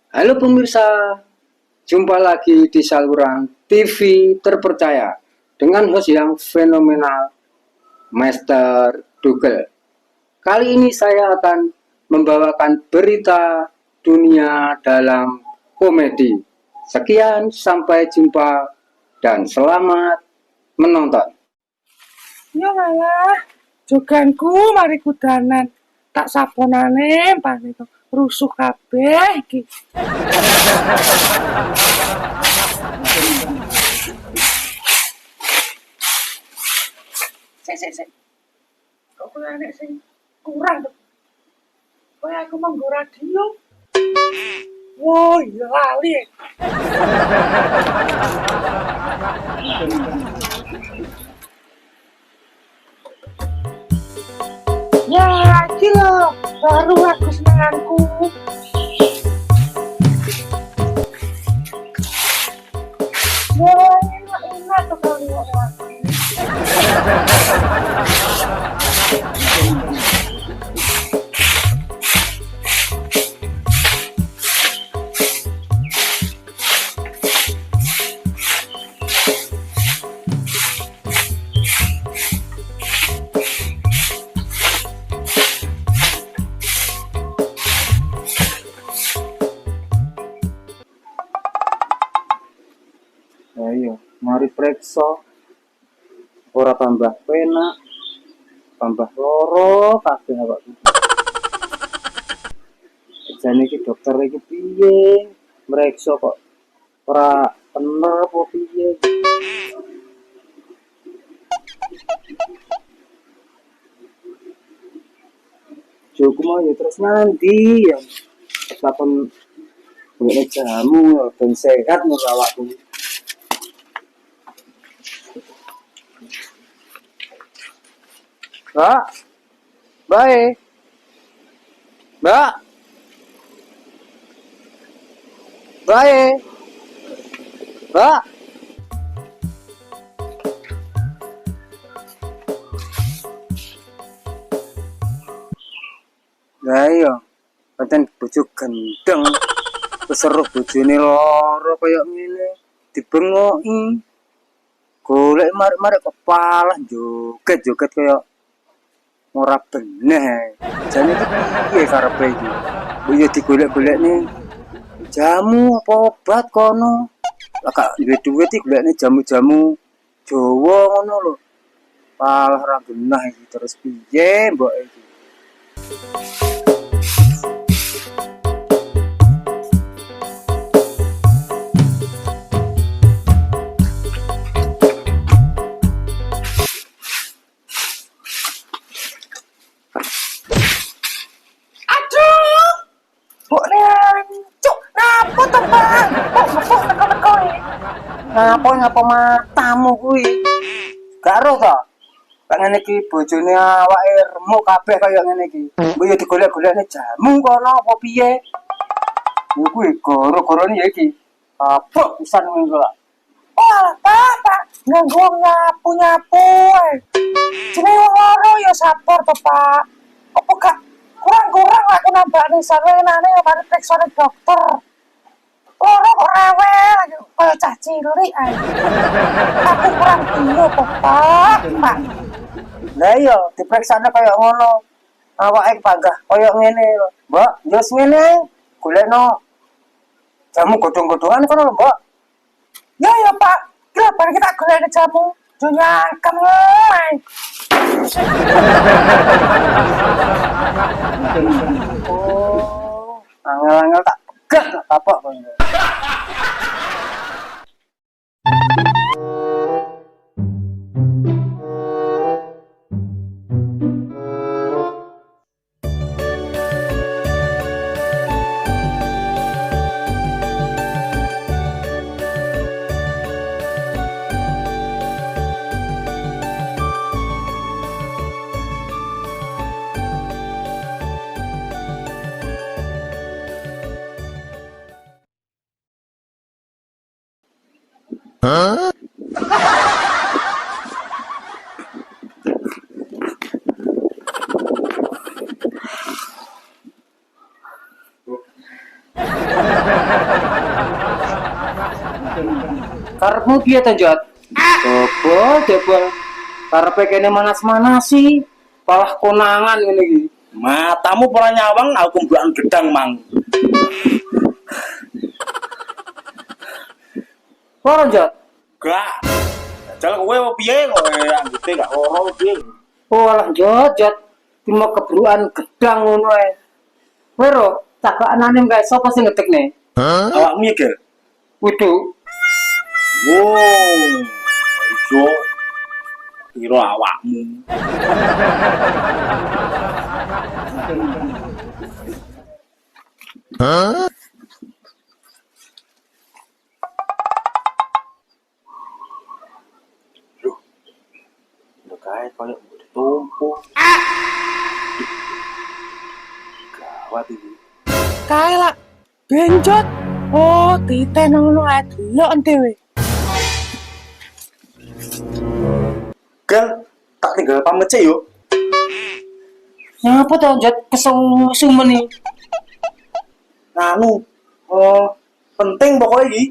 Halo pemirsa, jumpa lagi di saluran TV terpercaya dengan host yang fenomenal, Master Google. Kali ini saya akan membawakan berita dunia dalam komedi. Sekian, sampai jumpa dan selamat menonton. Ya ngalah, joganku mari kudanan. Tak saponane paling rusuh kabeh iki. Sik. Kok nek sing kurang tuh. Kowe aku manggo radio. Wah, iya lali. Ya, iki lho, baru aku senenganku. Ya, enak tuh kalau aku. Ayo, mari preksa. Ora tambah penak, tambah loro kabeh awakku. Jane iki dokter iki piye? Mreksa kok ora bener apa piye? Joku mau ya terus nanti ya. Kapan golek jamu ya ben sehat ngono awakku. Mbak, baik. Mbak, baik. Mbak. Lah iya, pancen bojo gendeng. Keseruh bojone loro kaya ngene, dibengoki. Golek marek-marek kepala joget-joget kaya ora beneh. Jane iki piye karepe iki? Mbok yo digolek-golekne jamu apa obat kono. Lah gak duwe duit iki golekne jamu-jamu Jawa ngono lho. Palah ra genah iki terus piye mbok iki? Aduh, mbok rancuk. Napa to, Pak? Kok ngepok teko-teko Ngapa matamu kuwi? Gak ero to? Kak ngene iki bojone awake remuk kabeh kaya ngene iki. Mbok yo digolek-golekne jamu kono apa piye? Yo kuwi gara-garane ya iki. Abok pisan ngono kok. oh, Pak, nganggo nyapu-nyapu. Jenenge wong loro ya sabar to, Pak. Apa gak kurang-kurang aku nambahne sawenane mari periksane dokter. Loro kok rewel kaya cah cilik ae. Aku kurang piye to, Pak? Lah iya diperiksane kaya ngono. Awake panggah kaya ngene lho. Mbok, yo ngene golekno jamu godhong-godhongan kono lho, Mbok. Ya, Pak. Kira bareng kita golek jamu. Nyangkem ae. Oh, angel-angel tak pegat tak kapok kono. Karepmu piye to, Jot? Coba. Karepe kene manas-manasi, malah konangan ngene iki. Matamu pernah nyawang aku mbukan gedang, Mang. Ora, Jot. Gak. Jajal kowe apa piye kowe anggite gak ora piye? Oh, alah, Jot. Cuma kebruan gedang ngono ae. Kowe ro, cakakanane gawe sapa sing ngedekne? Awakmu ya, Gel? Wudu. Wow. Ijo. Kira awakmu. Loh. Udah kayak koyo ditumpuk. Gawat iki. Kae lah benjot. Oh, titen ngono ae delok dhewe. Gel, tak tinggal pamit sih yo. Nyapa to, Jot? Kesumen iki. Anu, penting pokoknya iki.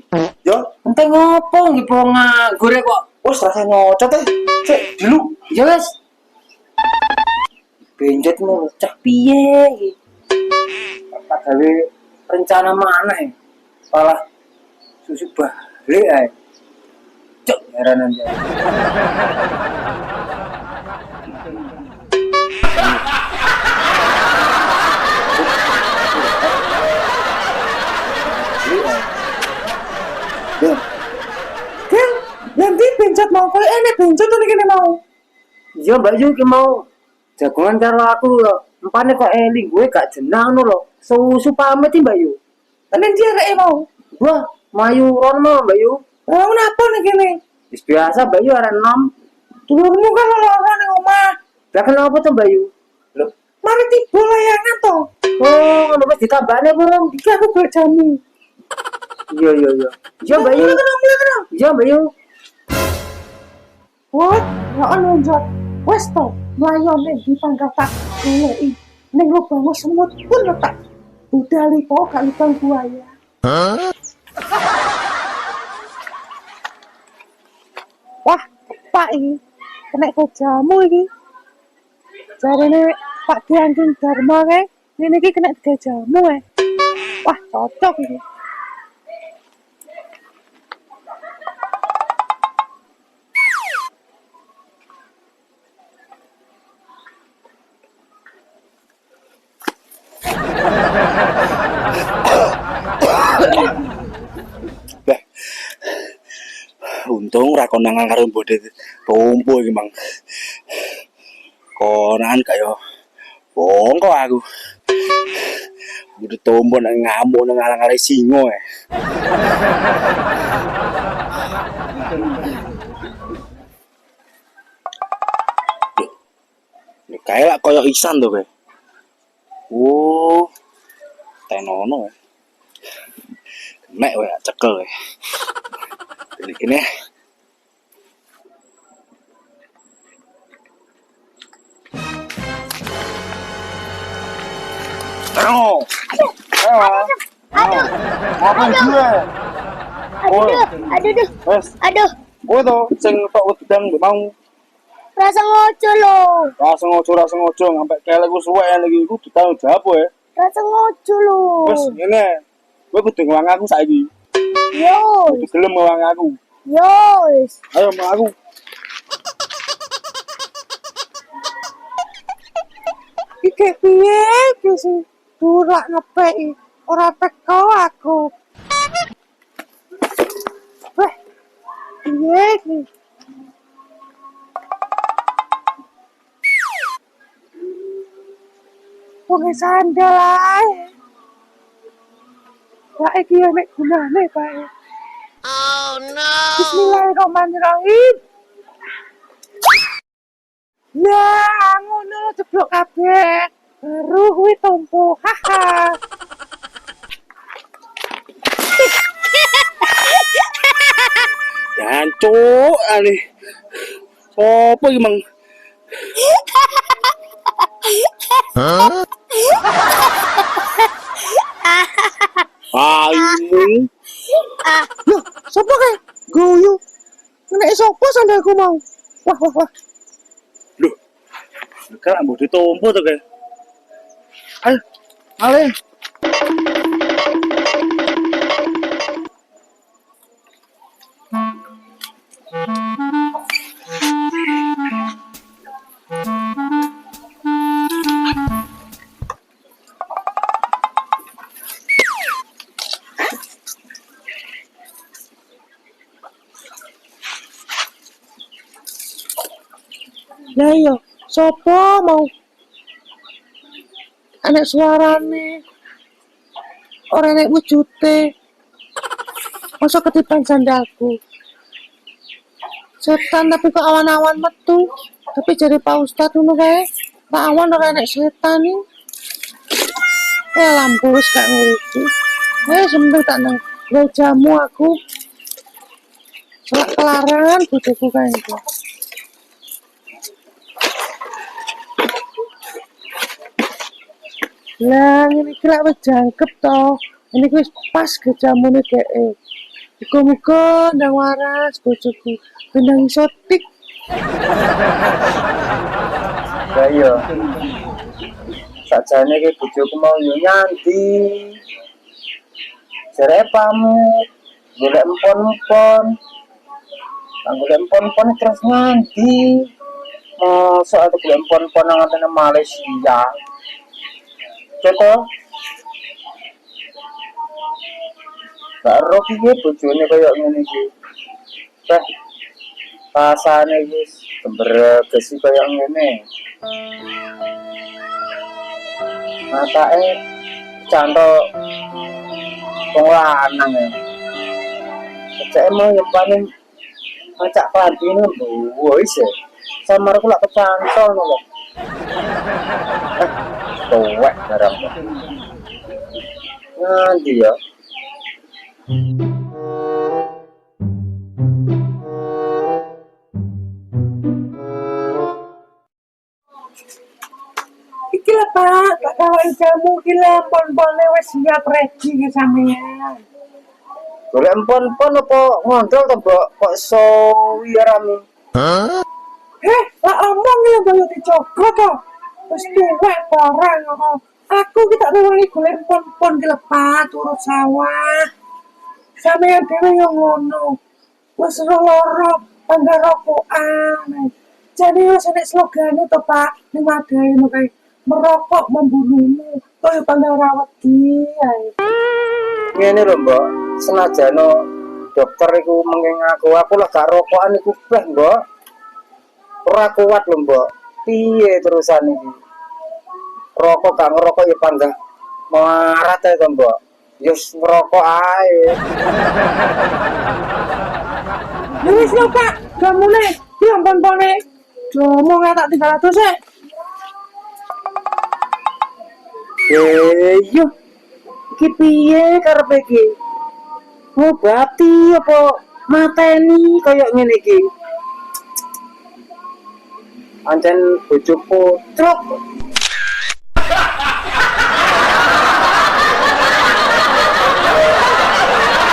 Yo, Penting ngopo nggih po nganggur e kok. wis rasane nyocot Cek dulu. Ya wis. Benjot mau cah piye iki? Tak gawe rencana mana ya? Malah susu balik ae. Cok, heran aja. Gel, nanti benjot mau koyo enek benjot to kene mau. Iya Mbak Yu ki mau jagongan karo aku lho. Empane kok eling gue gak jenang ngono lho. Susu pamit iki Mbak Yu. Tenan dia rek mau. Wah, mayu rono Mbak Yu. Oh, napa nih kene? Wis biasa Mbak Yu arek enom. Dulurmu kan loro ning omah. Lah kenapa tuh Mbak Yu? Loh, Mari tiba layangan to. Oh, ngono wis ditambahne burung. Iki aku golek jamu. Iya. Iya Mbak Yu. Iya Mbak Yu. What? Ya ono njot. Wes to, layone di pangkat tak goleki. Ning lubang semut pun lho tak. Budali po gak lubang buaya. Wah, Pak iki kena ke jamu iki. Jarene Pak Diangking Dharma kae, ngene iki kena ke jamu kae. Wah, cocok iki. Bah. Untung ra konangan karo mbode tompo iki, Mang. Konangan kaya bongko aku. Mbode tompo nek ngamuk nang alang-alang singo e. Nek kae lak kaya isan to kowe. Oh. Tenono ya. Nek wae cekel wae. Ini. Aduh. Apa gue? Aduh. Wes, Aduh, kowe to sing tok wedang mbok mau. rasa ngojo lo. Rasa ngojo sampe kelek ku suwe iki kudu tanggung jawab kowe. Rasa ngojo lo. Wes ngene. Kowe kudu ngewang aku saiki. Yos, Kudu gelem ngewang aku. yos. Ayo mau aku. Iki piye iki sing durak ngepeki ora teko aku. Weh. Piye iki? Wong sandal ae. Lah iki yo nek gunane bae. Oh no. Bismillahirrahmanirrahim. Ya, ngono jeblok kabeh. Baru kuwi tompo. Haha. Jancuk ali. Sopo iki, Mang? Aimu. Loh, sapa kae? guyu. Nek sapa sandalku mau? Wah wah wah. Loh, kan mau ditompo tuh kayak. Ayo, Ale. Lah iya, sapa mau? Anak suarane. Ora nek wujute. Masa ketipan sandalku. Setan tapi kok awan-awan metu. Tapi jadi Pak Ustadz ngono kae. Pak awan ora nek setan iki. Lampu wis gak ngurusi. Sementing tak nang gawe jamu aku. Selak kelaran bojoku kae iki. Lah ngene iki lak wis jangkep to. Ini wis pas ke jamune dhek. Muga-muga ndang waras bojoku. Bendang sotik. Ya iya. Sakjane iki bojoku mau yo nyanti. Jare pamit. Golek empon-empon. Golek empon-empon terus nganti. Masa aku golek empon-empon nang antene Malaysia. Coto. Karo piye bojone koyo ngene iki. Teh. Rasane wis kembregesi koyo ngene. Matake cantok wong lanang ya. Cek mau yang paling macak klambine wis ya. Samarku lak kecantol lho. Tuwek barang kok. Nganti ya. Iki lah Pak, tak kawain jamu iki lah pon-pone wis siap ready ki sampean. Golek empon-empon apa ngondol to, Mbok? Kok iso wirami? Lah omong ya bayo dicoba to. Wis tuwek barang kok. Aku ki tak rewangi golek pon-pon ki lho Pak, turut sawah. Sampeyan dhewe yo ngono. Wis loro panggarokokan. Jadi wis nek slogane to Pak, ning wadahe ngono kae. Merokok membunuhmu, kaya panggarawedi ae. Ngene lho, Mbok. Senajan dokter iku menging aku lah gak rokokan iku beh, Mbok. Ora kuat lho, Mbok. Piye terusan iki? Rokok gak ngerokok ya panggah marat ae to, Mbok. Yus ngerokok ae. Ya wis lho Pak, jamune, iki ampun-pone. Domong tak 300 sik. Yo. Iki piye karepe iki? Ngobati apa mateni kaya ngene iki? Ancen bojoku truk